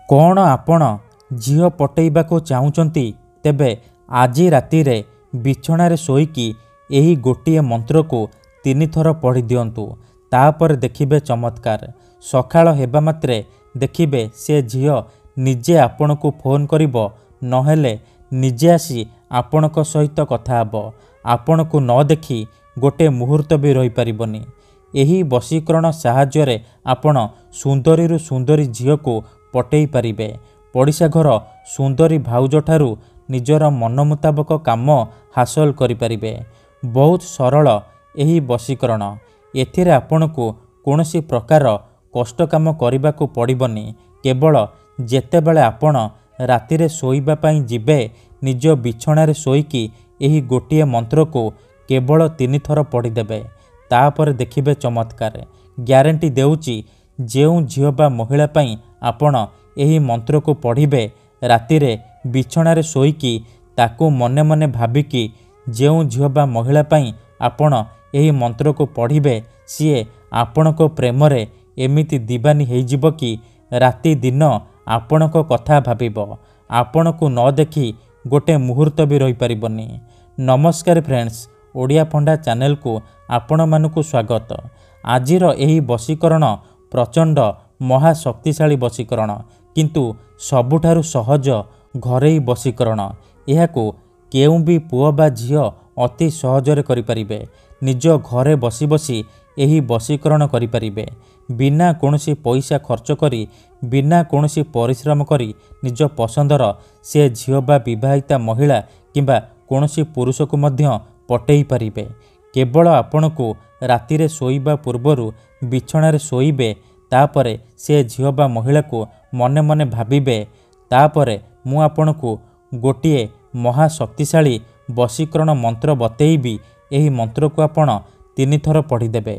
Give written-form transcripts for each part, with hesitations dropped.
कौन आपण झील पटेइबाकू चाहुचंती तेबे आजी रातिरे बिछणारे शोईकी एही गोटिए मंत्र को 3 थर पढ़ी दियंतु। तापर देखिबे चमत्कार। सकाळ हेबा मात्रे देखिबे से झील निजे आपण को फोन करिबो, नहेले निजे आसी आपणक सहित कथा हबो। आपण को न देखी गोटे मुहूर्त भी रही परिबनी। एही वशीकरण साहाय्य आपण सुंदरी सुंदरी झील को पटेई पारिबे। पड़िशा घर सुंदरी भाउज ठारू निजर मन मुताबक काम हासिल करिपारिबे। बहुत सरल एही वशीकरण। एथिरे आपणको कोनोसी प्रकार कष्ट काम करिबाकू पड़िबनी। केवल जेतेबेले आपण रातिरे शोइबा पई जिबे निज बिछणारे शोईकी एही गोटिए मंत्र को केवल 3 थर पढ़ीदेबे। तापर देखिबे चमत्कार। ग्यारंटी देउची जेउ झील बा महिला पई आपण एही मंत्र को पढ़िबे, रातिरे बिछणारे शोईकी ताकू मने मने भाबिकी जेउ झील बा महिला पई आपण एही मंत्र को पढ़िबे, सीए आपणको प्रेमरे एमिति दीवानी हेजिबो कि राति दिन आपणको कथा भाबिबो। आपणको न देखी गोटे मुहूर्त भी रही परिबनी। नमस्कार फ्रेंड्स, ओडिया फंडा चैनल को आपण मानकु स्वागत। आजिर एही वशीकरण प्रचंड महाशक्तिशाली वशीकरण, किंतु सबुठारु सहज घरेई वशीकरण। एहाकू केउ भी पुओ बा झील अति सहजरे करिपारिबे। निज घरे बसी बसी एही वशीकरण करिपारिबे। बिना कोनोसी पैसा खर्च करी, बिना कोनोसी परिश्रम करी निज पसंदर से झील बा विवाहिता महिला किंबा कोनोसी पुरुष को मध्य पटेई पारिबे। केवल आपणको रातिरे शोइबा पूर्वरु बिछणारे शोइबे, तापरे से झील बा महिला को मने मने भाबिबे। तापरे मु आपणको गोटिए महाशक्तिशाली वशीकरण मंत्र बतेइबी। एही मंत्र को आपण 3 थर पढ़ीदेबे।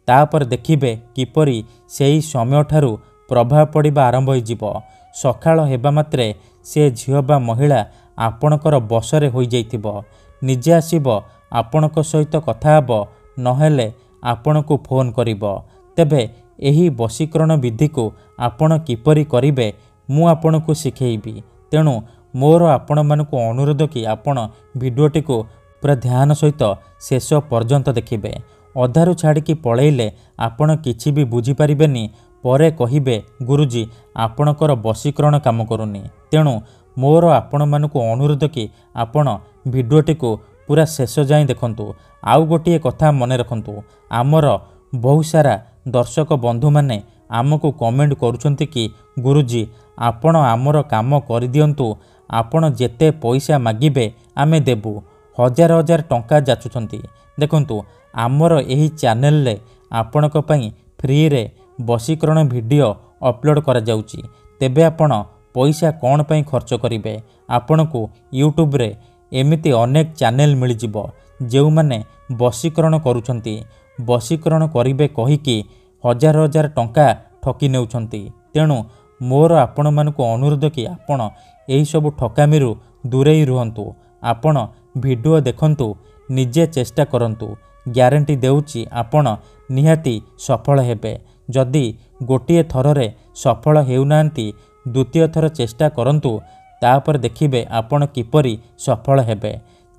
तापर देखिबे किपरि सेही समय ठारू प्रभाव पड़िबा आरंभ होइजिबो। सकाळ हेबा मात्रे से झील बा महिला आपणकर बसरे होई जाइथिबो। निजे आसीबो, आपणक सहित कथा हबो, नहेले आपणको फोन करिबो। तेबे एही वशीकरण विधि को आपण किपरि करिबे मु आपणको सिखेइबी। तेणु मोर आपण मानकु अनुरोध कि आपण भिडियोटी को पूरा ध्यान सहित शेष पर्यंत देखिबे। अधारु छाड़िकी पळेइले आपण किछि भी बुझी पारिबेनी। परे कहिबे गुरुजी आपणकर वशीकरण काम करूनी। तेणु मोर आपण मानकु अनुरोध कि आपण भिडियोटी को पूरा शेष जाए देखंतु। आउ गोटिए कथा मने रखंतु, आमर बहुत सारा दर्शक बंधु माने आमको कमेंट करुछंती कि गुरुजी आपण आमर काम कर दियंतु, आपण जेते पैसा मागिबे आमे देबु। हजार हजार टंका जाचुछंती। देखंतु आमर एही चैनल ले आपणक पई फ्री रे वशीकरण वीडियो अपलोड करा जाउची। तेबे आपण पैसा कोन पई खर्च करिवे। आपणको यूट्यूब रे एमिति अनेक चैनल मिल जिवो जेउ माने वशीकरण करुछंती। वशीकरण करिवे कहिकी हजार हजार टंका ठकी नेउछंती। तेणु मोर आपण मानकु अनुरोध कि आपण एही सब ठकामीरु दूरेई रुहंतु। आपण वीडियो देखंतु, निजे चेष्टा करंतु। ग्यारंटी देउची आपण निहाती सफल हेबे। जदि गोटिए थररे सफल हेउनांती, द्वितीय थर चेष्टा करंतु, तापर देखिबे आपण किपरि सफल हेबे।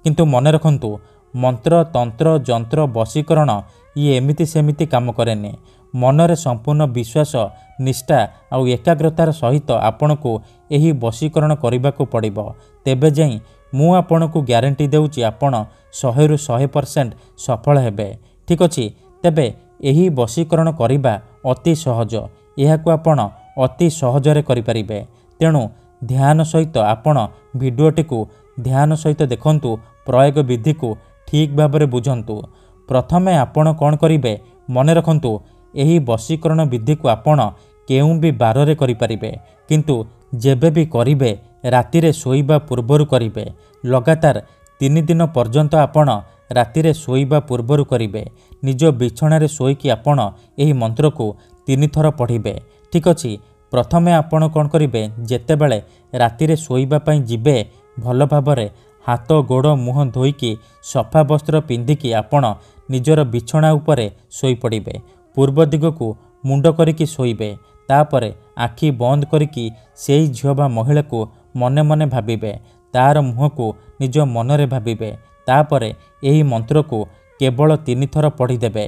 किंतु मने रखंतु, मंत्र तंत्र जंत्र वशीकरण ये एमिति सेमिति काम करेनी। मनरे संपूर्ण विश्वास, निष्ठा और एकाग्रतार सहित आपणको एही वशीकरण करिबाकू पड़िबो। तेबे जाई मु आपणको ग्यारंटी देउची आपण 100 रु 100% सफल हेबे। ठीक अछि, तेबे एही वशीकरण करिबा अति सहज। एहाकू आपण अति सहजरे करि परिबे। तेणु ध्यान सहित आपण भिडियोटी को ध्यान सहित देखंतु। प्रयोग विधि को ठीक भाबरे बुझंतु। प्रथमे आपण कोन करिवे मने रखंतु, एही वशीकरण विधि को आपण केउ भी बाररे करि परिबे, किंतु जेबे भी करिवे रातिरे शोइबा पूर्वरु करिवे। लगातार 3 दिन पर्यंत आपण रातिरे शोइबा पूर्वरु करिवे। निज बिछणारे शोईकी आपण एही मंत्र को 3 थर पढ़िबे। ठीक अछि, प्रथमे आपण कोन करिवे, जेतेबेले रातिरे शोइबा पई जिबे भल भाबरे हाथ गोड़ मुह धोईकी सफा वस्त्र पिंधिकी आपण निजर बिछणा उपरे शोई पड़िबे। पूर्व दिग को मुंड करिकी शोइबे। ତାପରେ ଆଖି ବନ୍ଦ କରିକି ସେଇ ଝିଅ ବା ମହିଳାକୁ ମନେ ମନେ ଭାବିବେ। ତାର ମୁହଁକୁ ନିଜ ମନରେ ଭାବିବେ। ତାପରେ ଏହି ମନ୍ତ୍ରକୁ କେବଳ 3 ଥର ପଢ଼ିଦେବେ।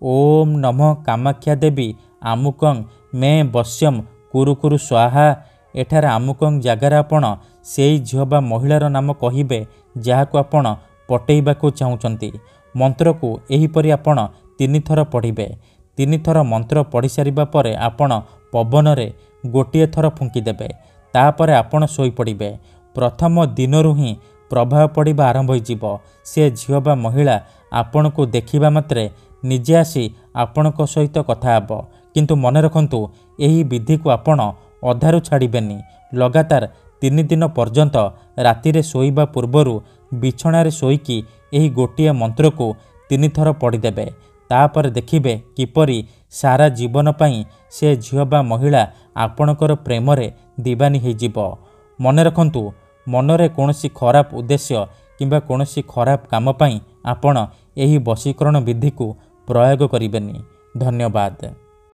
ଓମ୍ ନମଃ କାମାକ୍ଷା ଦେବୀ ଆମୁକଂ ମେ ବଶ୍ୟମ୍ କୁରୁ କୁରୁ ସ୍ୱାହା। ଏଠାରେ ଆମୁକଂ ଜାଗାରେ ଆପଣ ସେଇ ଝିଅ ବା ମହିଳାର ନାମ କହିବେ ଯାହାକୁ ଆପଣ ପଟେଇବାକୁ ଚାହୁଁଛନ୍ତି। ମନ୍ତ୍ରକୁ ଏହିପରି ଆପଣ 3 ଥର ପଢ଼ିବେ। 3 ଥର ମନ୍ତ୍ର ପଢ଼ି ସାରିବା ପରେ ଆପଣ ପବନରେ ଗୋଟିଏ ଥର ଫୁଙ୍କିଦେବେ। ତାପରେ ଆପଣ ଶୋଇପଡ଼ିବେ। ପ୍ରଥମ ଦିନରୁ ହିଁ ପ୍ରଭାବ ପଡ଼ିବା ଆରମ୍ଭ ହୋଇଯିବ। ସେ ଝିଅ ବା ମହିଳା ଆପଣଙ୍କୁ ଦେଖିବା ମାତ୍ରେ ନିଜେ ଆସି ଆପଣଙ୍କ ସହିତ କଥା ହେବ। କିନ୍ତୁ ମନେ ରଖନ୍ତୁ, ଏହି ବିଧିକୁ ଆପଣ ଅଧାରୁ ଛାଡ଼ିବେନି। ଲଗାତାର 3 ଦିନ ପର୍ଯ୍ୟନ୍ତ ରାତିରେ ଶୋଇବା ପୂର୍ବରୁ ବିଛଣାରେ ଶୋଇକି ଏହି ଗୋଟିଏ ମନ୍ତ୍ରକୁ 3 ଥର ପଢ଼ିଦେବେ। ତାପରେ ଦେଖିବେ କିପରି ସାରା ଜୀବନ ପାଇଁ ସେ ଝିଅ ବା ମହିଳା ଆପଣଙ୍କର ପ୍ରେମରେ ଦିବାନୀ ହୋଇଯିବ। ମନେ ରଖନ୍ତୁ, ମନରେ କୌଣସି ଖରାପ ଉଦ୍ଦେଶ୍ୟ କିମ୍ବା କୌଣସି ଖରାପ କାମ ପାଇଁ ଆପଣ ଏହି ବଶୀକରଣ ବିଧିକୁ ପ୍ରୟୋଗ କରିବେନି। ଧନ୍ୟବାଦ।